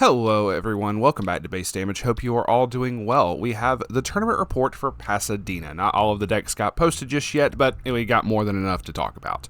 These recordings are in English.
Hello everyone, welcome back to Base Damage. Hope you are all doing well. We have the tournament report for Pasadena. Not all of the decks got posted just yet, but we got more than enough to talk about.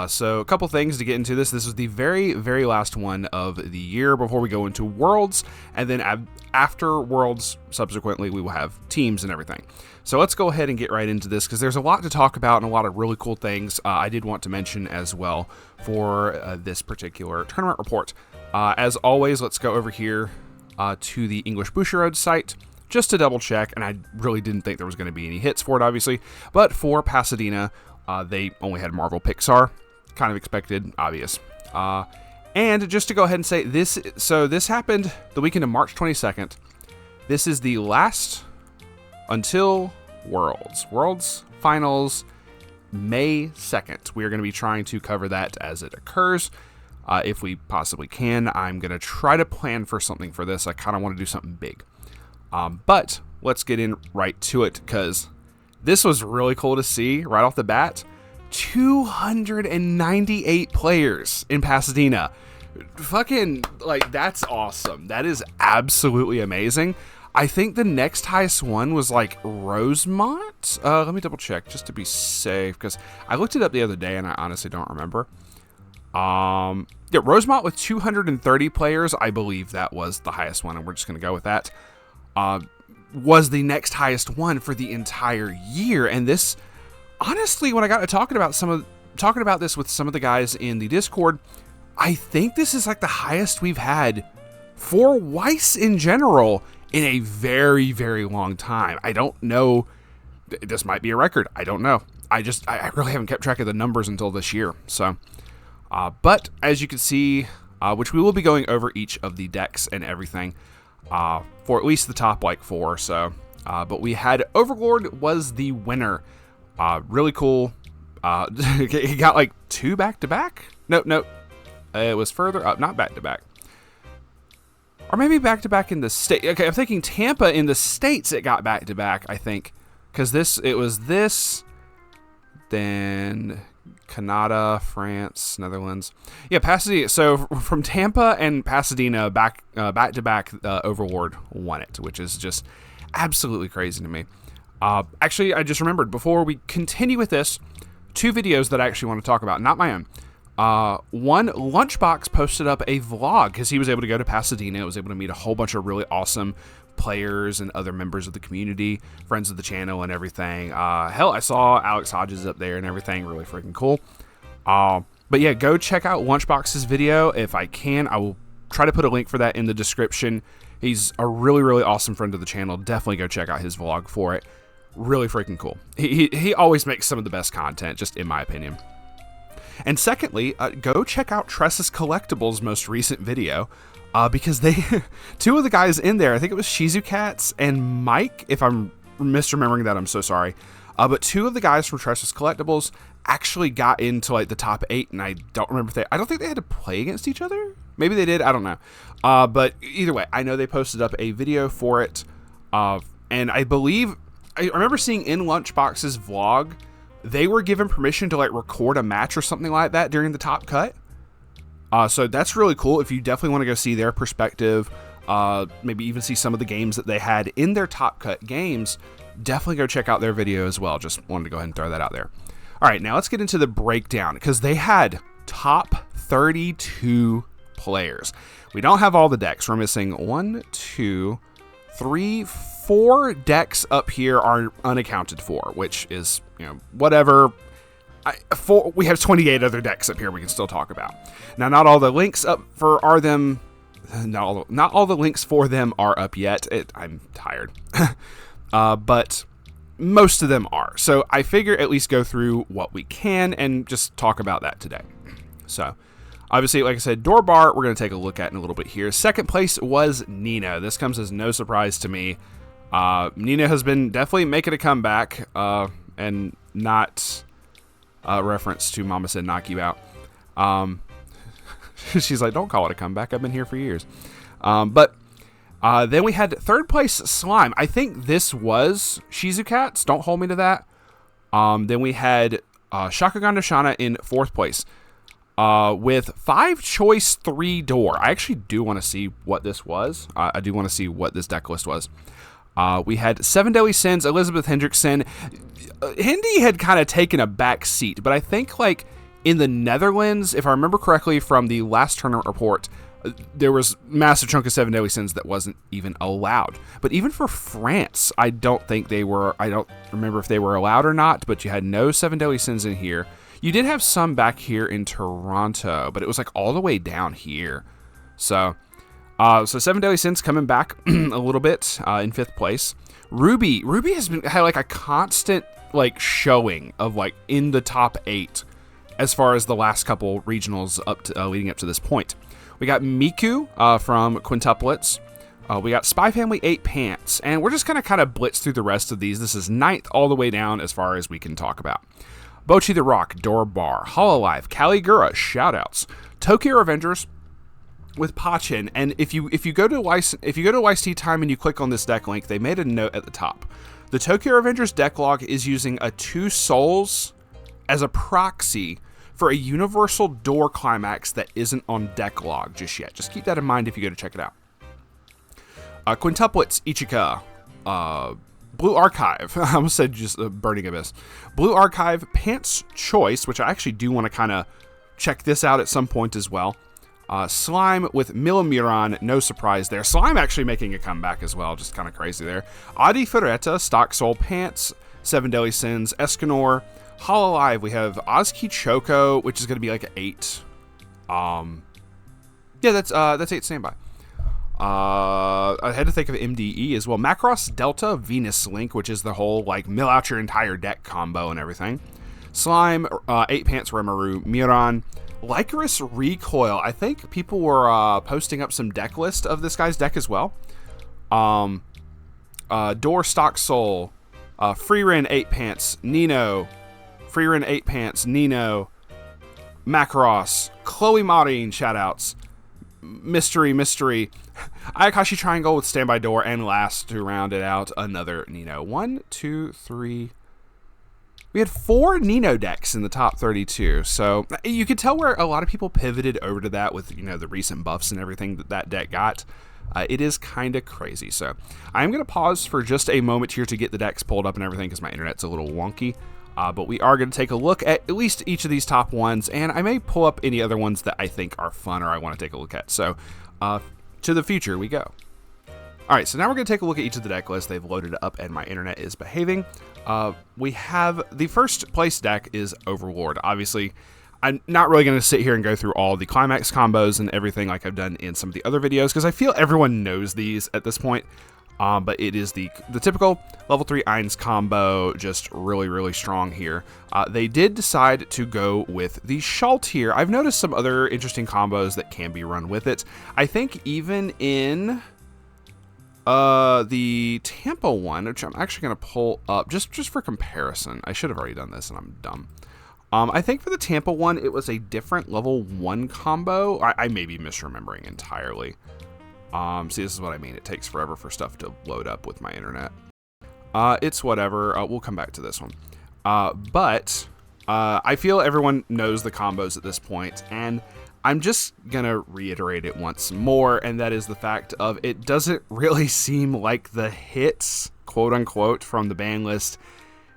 So a couple things to get into this. This is the very last one of the year before we go into Worlds, and then after Worlds, subsequently, we will have teams and everything. So let's go ahead and get right into this because there's a lot to talk about and a lot of really cool things I did want to mention as well for this particular tournament report. As always, let's go over here to the English Bushiroad site just to double check, and I really didn't think there was going to be any hits for it, obviously, but for Pasadena, they only had Marvel Pixar, kind of expected, obvious. And just to go ahead and say this, so this happened the weekend of March 22nd. This is the last until Worlds. Worlds Finals, May 2nd. We are going to be trying to cover that as it occurs. If we possibly can, I'm going to try to plan for something for this. I kind of want to do something big. But let's get in right to it because this was really cool to see right off the bat. 298 players in Pasadena. Fucking, like, that's awesome. That is absolutely amazing. I think the next highest one was like Rosemont. Let me double check just to be safe because I looked it up the other day and I honestly don't remember. Yeah, Rosemont with 230 players, I believe that was the highest one, and we're just going to go with that, was the next highest one for the entire year. And this, honestly, when I got to talking about this with some of the guys in the Discord, I think this is like the highest we've had for Weiss in general in a very long time. I don't know. This might be a record. I don't know. I really haven't kept track of the numbers until this year. So, but as you can see, which we will be going over each of the decks and everything, for at least the top like four. So, but we had Overlord was the winner. Really cool. He got like two back-to-back. Nope. It was further up, not back-to-back. Or maybe back-to-back in the state. Okay, I'm thinking Tampa in the States it got back-to-back, I think. Because it was this, then Canada, France, Netherlands. Yeah, Pasadena. So from Tampa and Pasadena, back-to-back, Overlord won it, which is just absolutely crazy to me. Actually, I just remembered, before we continue with this, two videos that I actually want to talk about, not my own. One, Lunchbox posted up a vlog because he was able to go to Pasadena. Was able to meet a whole bunch of really awesome players and other members of the community, friends of the channel and everything. Hell, I saw Alex Hodges up there and everything. Really freaking cool. But yeah, go check out Lunchbox's video. If I can, I will try to put a link for that in the description. He's a really awesome friend of the channel. Definitely go check out his vlog for it. Really freaking cool. He always makes some of the best content, just in my opinion. And secondly, go check out Tress's Collectibles' most recent video, because two of the guys in there, I think it was Shizukats and Mike, if I'm misremembering that, I'm so sorry. But two of the guys from Tress's Collectibles actually got into like the top 8, and I don't remember if I don't think they had to play against each other. Maybe they did, I don't know. But either way, I know they posted up a video for it, and I remember seeing in Lunchbox's vlog, they were given permission to like record a match or something like that during the top cut. So that's really cool. If you definitely want to go see their perspective, maybe even see some of the games that they had in their top cut games, definitely go check out their video as well. Just wanted to go ahead and throw that out there. All right, now let's get into the breakdown because they had top 32 players. We don't have all the decks. We're missing 1, 2, 3, 4 decks up here are unaccounted for, which is, whatever. We have 28 other decks up here we can still talk about. Now, not all the links up for not all the links for them are up yet. I'm tired. But most of them are. So I figure at least go through what we can and just talk about that today. So obviously, like I said, Dorbar, we're going to take a look at in a little bit here. Second place was Nino. This comes as no surprise to me. Nino has been definitely making a comeback, and not a reference to Mama Said Knock You Out. She's like, don't call it a comeback. I've been here for years. But then we had third place Slime. I think this was Shizukats. Don't hold me to that. Then we had Shakugan Doshana in fourth place. with 5 choice 3 door. I actually do want to see what this was. I do want to see what this deck list was. We had 7 Deadly Sins, Elizabeth Hendrickson. Hindi had kind of taken a back seat, but I think like in the Netherlands, if I remember correctly from the last tournament report, there was massive chunk of 7 Deadly Sins that wasn't even allowed. But even for France, I don't remember if they were allowed or not, but you had no 7 Deadly Sins in here. You did have some back here in Toronto, but it was like all the way down here. So 7 Deadly Sins coming back a little bit in 5th place. Ruby has had like a constant like showing of like in the top 8 as far as the last couple regionals up to leading up to this point. We got Miku from Quintuplets. We got Spy Family 8 Pants, and we're just gonna kind of blitz through the rest of these. This is 9th all the way down as far as we can talk about. Bochi the Rock, Door Bar, Hololive, Caligura, shoutouts, Tokyo Revengers with Pachin, and if you go to Weiss Tea Time and you click on this deck link, they made a note at the top. The Tokyo Revengers deck log is using a 2 souls as a proxy for a universal door climax that isn't on deck log just yet. Just keep that in mind if you go to check it out. Quintuplets, Ichika, Blue Archive, I almost said just Burning Abyss. Blue Archive, Pants Choice, which I actually do want to kind of check this out at some point as well. Slime with Milamiran, no surprise there. Slime actually making a comeback as well, just kind of crazy there. Adi Ferretta, Stock Soul Pants, 7 Deadly Sins, Escanor, Hololive, we have Ozki Choco, which is going to be like an 8. Yeah, that's 8 standby. I had to think of MDE as well. Macross Delta Venus Link, which is the whole like mill out your entire deck combo and everything. Slime, 8 Pants Remaru, Miran, Lycoris Recoil. I think people were posting up some deck list of this guy's deck as well. Door Stock Soul, Freerin 8 Pants, Nino, Freerin 8 Pants, Nino, Macross, Chloe Marine, shoutouts, Mystery, Ayakashi Triangle with Standby Door, and last to round it out, another Nino. 1, 2, 3. We had 4 Nino decks in the top 32, so you could tell where a lot of people pivoted over to that with, the recent buffs and everything that deck got. It is kind of crazy, so I'm going to pause for just a moment here to get the decks pulled up and everything because my internet's a little wonky. But we are going to take a look at least each of these top ones, and I may pull up any other ones that I think are fun or I want to take a look at. So, to the future we go. All right, so now we're going to take a look at each of the deck lists. They've loaded it up, and my internet is behaving. We have the first place deck is Overlord. Obviously, I'm not really going to sit here and go through all the climax combos and everything like I've done in some of the other videos, because I feel everyone knows these at this point. But it is the typical level 3 Eins combo, just really, really strong here. They did decide to go with the Schalt here. I've noticed some other interesting combos that can be run with it. I think even in the Tampa one, which I'm actually going to pull up just for comparison. I should have already done this and I'm dumb. I think for the Tampa one, it was a different level 1 combo. I may be misremembering entirely. See, this is what I mean. It takes forever for stuff to load up with my internet. It's whatever. We'll come back to this one. But I feel everyone knows the combos at this point, and I'm just gonna reiterate it once more, and that is the fact of it doesn't really seem like the hits, quote unquote, from the ban list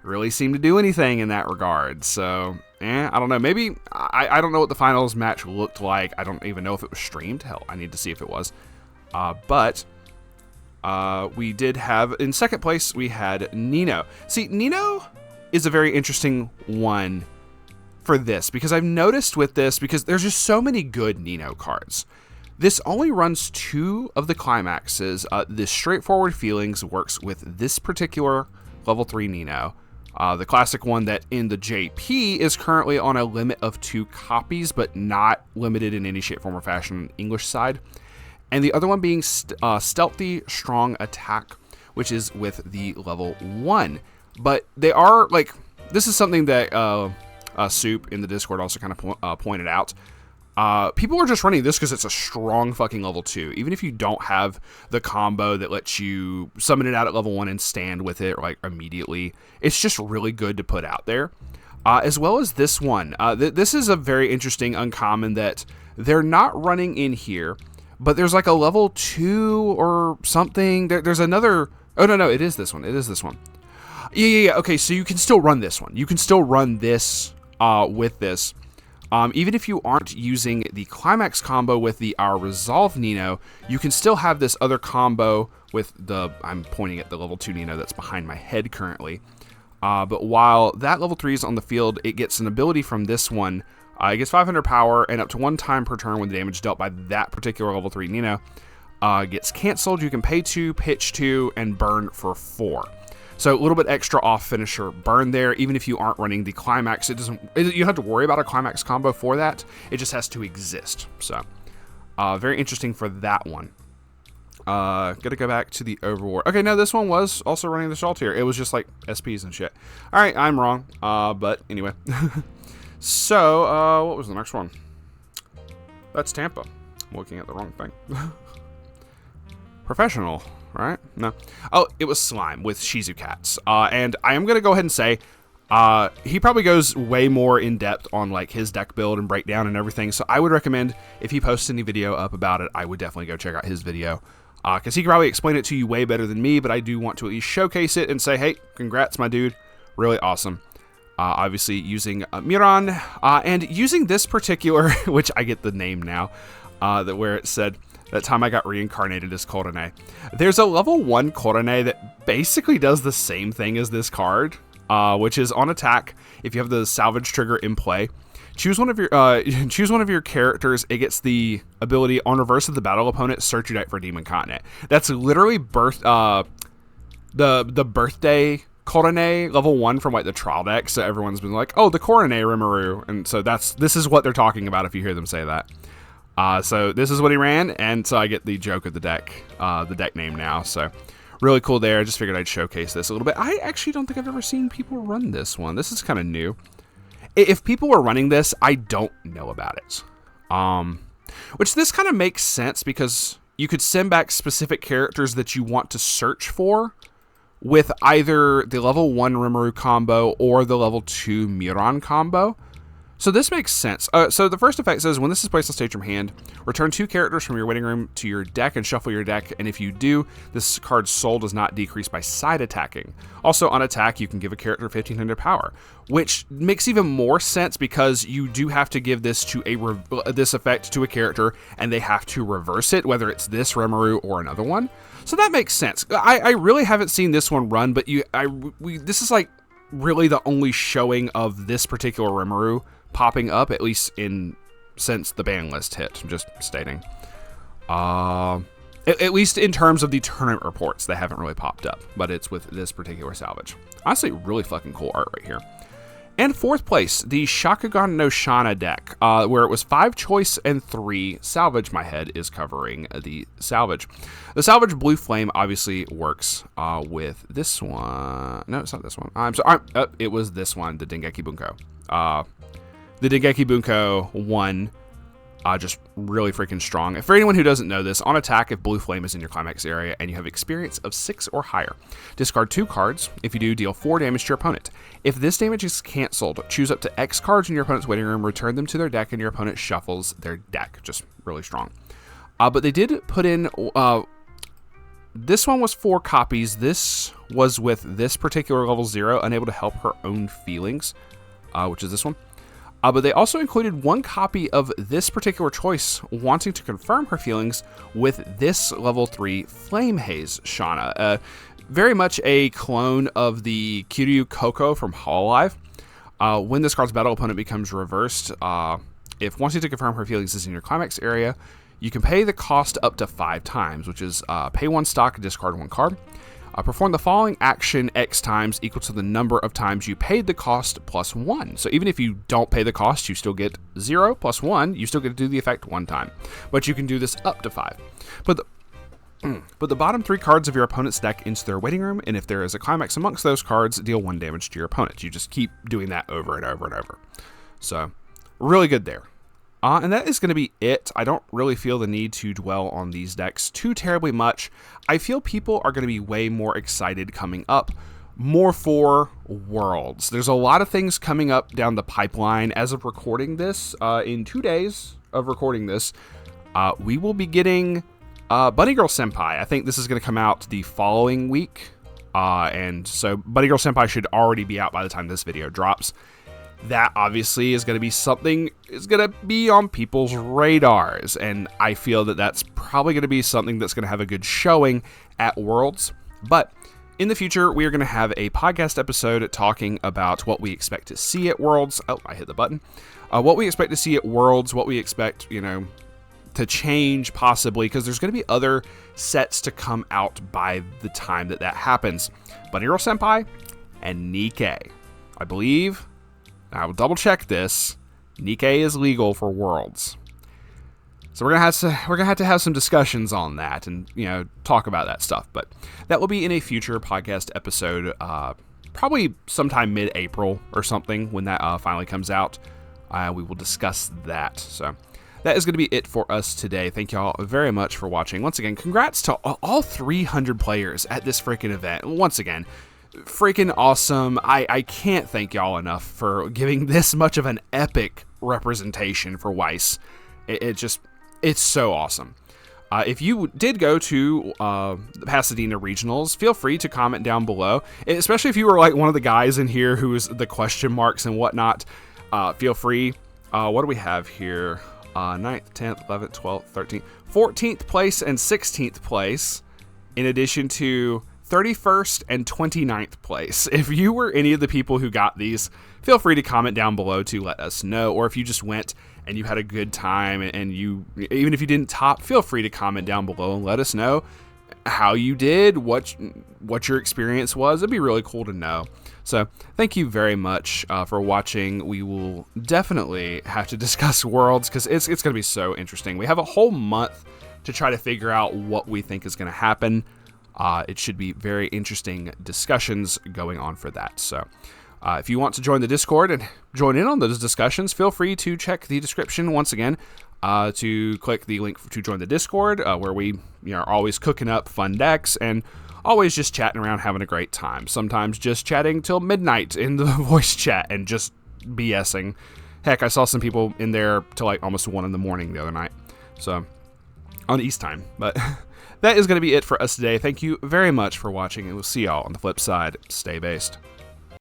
really seem to do anything in that regard. So, I don't know. Maybe, I don't know what the finals match looked like. I don't even know if it was streamed. Hell, I need to see if it was. But we did have, in second place, we had Nino. See, Nino is a very interesting one for this, because I've noticed with this, because there's just so many good Nino cards. This only runs 2 of the climaxes. The Straightforward Feelings works with this particular level 3 Nino. The classic one that in the JP is currently on a limit of 2 copies, but not limited in any shape, form, or fashion on the English side. And the other one being Stealthy Strong Attack, which is with the level 1. But they are, like, this is something that Soup in the Discord also kind of pointed out. People are just running this because it's a strong fucking level 2. Even if you don't have the combo that lets you summon it out at level 1 and stand with it like immediately, it's just really good to put out there. as well as this one. This is a very interesting uncommon that they're not running in here, but there's like a level 2 or something. There's another... Oh, no, it is this one. It is this one. Yeah. Okay, so you can still run this one. You can still run this with this. Even if you aren't using the Climax combo with the Our Resolve Nino, you can still have this other combo with the... I'm pointing at the level 2 Nino that's behind my head currently. But while that level 3 is on the field, it gets an ability from this one. It gets 500 power and up to 1 time per turn when the damage dealt by that particular level 3 Nino gets canceled. You can pay 2, pitch 2, and burn for 4. So a little bit extra off finisher burn there. Even if you aren't running the Climax, you don't have to worry about a Climax combo for that. It just has to exist. So very interesting for that one. Gotta go back to the Overwar. Okay, no, this one was also running the Saltier. It was just like SPs and shit. All right, I'm wrong. But anyway. So, what was the next one? That's Tampa. I'm looking at the wrong thing. Professional, right? No. Oh, it was Slime with Shizu Cats. And I am gonna go ahead and say, he probably goes way more in depth on like his deck build and breakdown and everything. So I would recommend if he posts any video up about it, I would definitely go check out his video. Because he can probably explain it to you way better than me, but I do want to at least showcase it and say, hey, congrats, my dude. Really awesome. Obviously using Miran, and using this particular, which I get the name now, where it said, that time I got reincarnated as Korone. There's a level 1 Korone that basically does the same thing as this card, which is on attack. If you have the salvage trigger in play, choose one of your characters. It gets the ability on reverse of the battle opponent, search your deck for Demon Continent. That's literally the birthday Korone level 1 from like the trial deck. So everyone's been like, oh, the Korone Rimuru, and so this is what they're talking about if you hear them say that. So this is what he ran, and so I get the joke of the deck name now. So really cool there. I just figured I'd showcase this a little bit. I actually don't think I've ever seen people run this one. This is kind of new. If people were running this, I don't know about it. Which this kind of makes sense because you could send back specific characters that you want to search for with either the level 1 Rimuru combo or the level 2 Miran combo. So this makes sense. So the first effect says, when this is placed on stage from hand, return 2 characters from your waiting room to your deck and shuffle your deck. And if you do, this card's soul does not decrease by side attacking. Also, on attack, you can give a character 1500 power, which makes even more sense because you do have to give this to this effect to a character, and they have to reverse it, whether it's this Rimuru or another one. So that makes sense. I really haven't seen this one run, but this is like really the only showing of this particular Rimuru popping up, at least since the ban list hit. I'm just stating. At least in terms of the tournament reports, they haven't really popped up, but it's with this particular salvage. Honestly, really fucking cool art right here. And 4th place, the Shakugan no Shana deck, where it was 5 choice and 3 salvage. My head is covering the salvage. The salvage Blue Flame obviously works with this one. No, it's not this one. I'm sorry. It was this one, the Dengeki Bunko. The Dengeki Bunko 1, just really freaking strong. For anyone who doesn't know this, on attack, if Blue Flame is in your Climax area and you have experience of 6 or higher, discard 2 cards. If you do, deal 4 damage to your opponent. If this damage is canceled, choose up to X cards in your opponent's waiting room, return them to their deck, and your opponent shuffles their deck. Just really strong. But they did put in... this one was 4 copies. This was with this particular level 0, unable to help her own feelings, which is this one. But they also included 1 copy of this particular choice, wanting to confirm her feelings with this level 3 Flame Haze Shauna. Very much a clone of the Kiryu Koko from Hololive. When this card's battle opponent becomes reversed, if wanting to confirm her feelings is in your Climax area, you can pay the cost up to 5 times, which is pay 1 stock, discard 1 card. Perform the following action X times equal to the number of times you paid the cost plus 1. So even if you don't pay the cost, you still get 0 plus 1. You still get to do the effect 1 time. But you can do this up to 5. Put the bottom 3 cards of your opponent's deck into their waiting room, and if there is a climax amongst those cards, deal 1 damage to your opponent. You just keep doing that over and over and over. So, really good there. And that is going to be it. I don't really feel the need to dwell on these decks too terribly much. I feel people are going to be way more excited coming up more for Worlds. There's a lot of things coming up down the pipeline as of recording this. In 2 days of recording this, we will be getting Bunny Girl Senpai. I think this is going to come out the following week. And so Bunny Girl Senpai should already be out by the time this video drops. That obviously is going to be something is going to be on people's radars. And I feel that that's probably going to be something that's going to have a good showing at Worlds. But in the future, we are going to have a podcast episode talking about what we expect to see at Worlds. Oh, I hit the button. What we expect to see at Worlds, what we expect, to change possibly, because there's going to be other sets to come out by the time that happens. Bunny Girl Senpai and Nikkei. I believe, I will double check this, Nikkei is legal for Worlds. So we're gonna have to have some discussions on that and talk about that stuff. But that will be in a future podcast episode, probably sometime mid-April or something when that finally comes out. We will discuss that. So that is going to be it for us today. Thank y'all very much for watching. Once again, congrats to all 300 players at this freaking event. Once again, freaking awesome. I can't thank y'all enough for giving this much of an epic representation for Weiss. It's so awesome. If you did go to the Pasadena Regionals, feel free to comment down below, especially if you were like one of the guys in here who was the question marks and whatnot. Feel free. What do we have here? 9th, 10th, 11th, 12th, 13th, 14th place and 16th place, in addition to 31st and 29th place. If you were any of the people who got these, feel free to comment down below to let us know. Or if you just went and you had a good time and you, even if you didn't top, feel free to comment down below and let us know how you did, what your experience was. It'd be really cool to know. So thank you very much for watching. We will definitely have to discuss Worlds because it's going to be so interesting. We have a whole month to try to figure out what we think is going to happen. It should be very interesting discussions going on for that. So if you want to join the Discord and join in on those discussions, feel free to check the description once again to click the link to join the Discord where we are always cooking up fun decks and always just chatting around, having a great time. Sometimes just chatting till midnight in the voice chat and just BSing. Heck, I saw some people in there till like almost 1 in the morning the other night. So on East time. But that is going to be it for us today. Thank you very much for watching, and we'll see y'all on the flip side. Stay based.